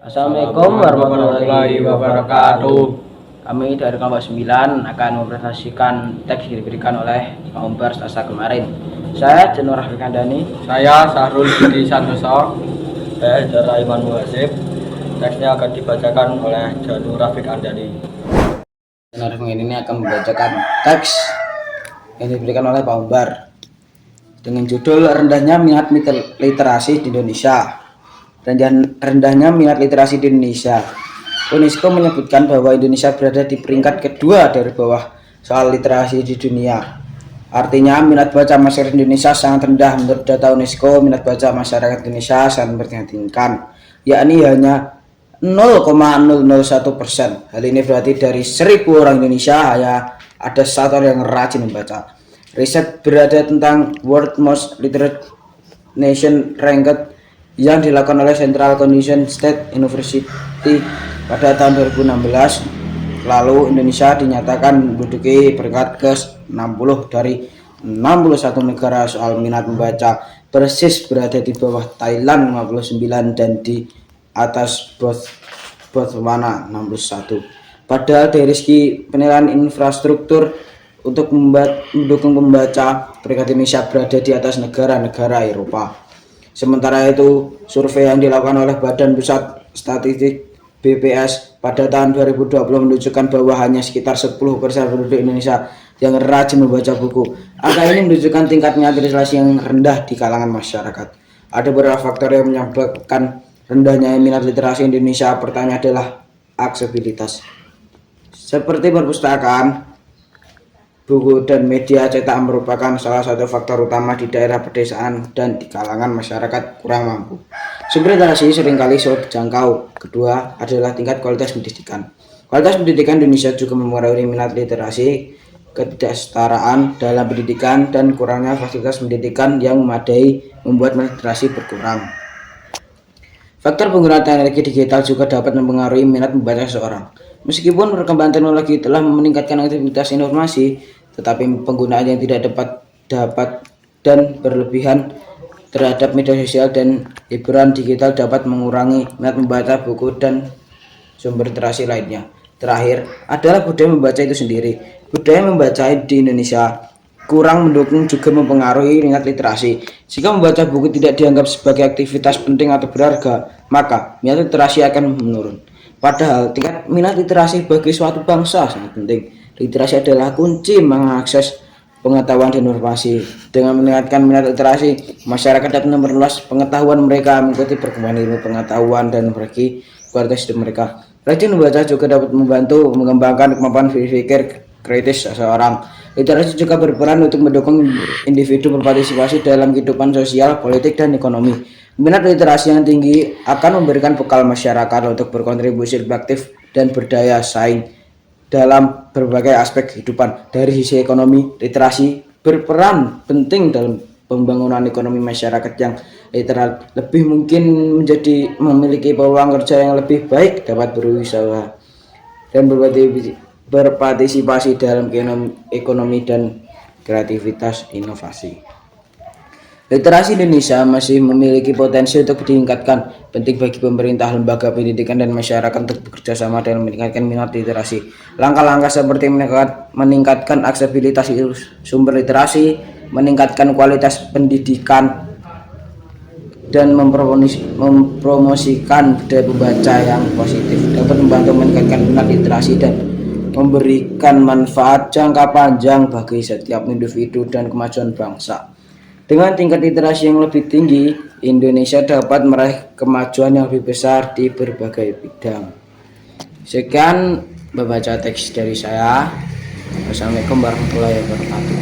Assalamualaikum warahmatullahi wabarakatuh. Kami dari kelompok 9 akan mempresentasikan teks yang diberikan oleh Pak Umbar Selasa kemarin. Saya Janur Rafiq Andani. Saya Sahrul Budi Santoso. Saya Jara Iman Muhasib. Teksnya akan dibacakan oleh Janur Rafiq Andani. Janur Rafiq ini akan membacakan teks yang diberikan oleh Pak Umbar dengan judul Rendahnya Minat Literasi di Indonesia. Rendahnya minat literasi di Indonesia. UNESCO menyebutkan bahwa Indonesia berada di peringkat kedua dari bawah soal literasi di dunia. Artinya minat baca masyarakat Indonesia sangat rendah. Menurut data UNESCO, minat baca masyarakat Indonesia sangat memprihatinkan, yakni hanya 0,001%. Hal ini berarti dari 1000 orang Indonesia hanya ada 1 orang yang rajin membaca. Riset berada tentang World Most Literate Nation Ranked yang dilakukan oleh Central Condition State University pada tahun 2016 lalu, Indonesia dinyatakan menduduki peringkat ke-60 dari 61 negara soal minat membaca, persis berada di bawah Thailand 59 dan di atas Botswana 61. Padahal dari segi penilaian infrastruktur untuk mendukung pembaca, peringkat Indonesia berada di atas negara-negara Eropa. Sementara itu, survei yang dilakukan oleh Badan Pusat Statistik BPS pada tahun 2020 menunjukkan bahwa hanya sekitar 10% penduduk Indonesia yang rajin membaca buku. Angka ini menunjukkan tingkat minat literasi yang rendah di kalangan masyarakat. Ada beberapa faktor yang menyebabkan rendahnya minat literasi Indonesia. Pertanyaan adalah aksesibilitas. Seperti perpustakaan, buku dan media cetak merupakan salah satu faktor utama di daerah pedesaan dan di kalangan masyarakat kurang mampu. Sumber literasi seringkali sulit dijangkau. Kedua adalah tingkat kualitas pendidikan. Kualitas pendidikan Indonesia juga mempengaruhi minat literasi. Ketidaksetaraan dalam pendidikan dan kurangnya fasilitas pendidikan yang memadai membuat minat literasi berkurang. Faktor penggunaan teknologi digital juga dapat mempengaruhi minat membaca seseorang. Meskipun perkembangan teknologi telah meningkatkan aktivitas informasi, tetapi penggunaan yang tidak dapat dan berlebihan terhadap media sosial dan hiburan digital dapat mengurangi minat membaca buku dan sumber literasi lainnya. Terakhir adalah budaya membaca itu sendiri. Budaya membaca di Indonesia kurang mendukung juga mempengaruhi minat literasi. Jika membaca buku tidak dianggap sebagai aktivitas penting atau berharga, maka minat literasi akan menurun. Padahal tingkat minat literasi bagi suatu bangsa sangat penting. Literasi adalah kunci mengakses pengetahuan dan informasi. Dengan meningkatkan minat literasi, masyarakat dapat memperluas pengetahuan mereka, mengikuti perkembangan ilmu pengetahuan dan memperbaiki kualitas hidup mereka. Rajin membaca juga dapat membantu mengembangkan kemampuan berpikir kritis seseorang. Literasi juga berperan untuk mendukung individu berpartisipasi dalam kehidupan sosial, politik, dan ekonomi. Minat literasi yang tinggi akan memberikan bekal masyarakat untuk berkontribusi lebih aktif dan berdaya saing dalam berbagai aspek kehidupan. Dari sisi ekonomi, literasi berperan penting dalam pembangunan ekonomi masyarakat yang literal lebih mungkin memiliki peluang kerja yang lebih baik, dapat berusaha dan berpartisipasi dalam ekonomi dan kreativitas inovasi. Literasi Indonesia masih memiliki potensi untuk ditingkatkan. Penting bagi pemerintah, lembaga pendidikan, dan masyarakat untuk bekerja sama dalam meningkatkan minat literasi. Langkah-langkah seperti meningkatkan aksesibilitas sumber literasi, meningkatkan kualitas pendidikan, dan mempromosikan budaya pembaca yang positif dapat membantu meningkatkan minat literasi dan memberikan manfaat jangka panjang bagi setiap individu dan kemajuan bangsa. Dengan tingkat literasi yang lebih tinggi, Indonesia dapat meraih kemajuan yang lebih besar di berbagai bidang. Sekian membaca teks dari saya. Wassalamualaikum warahmatullahi wabarakatuh.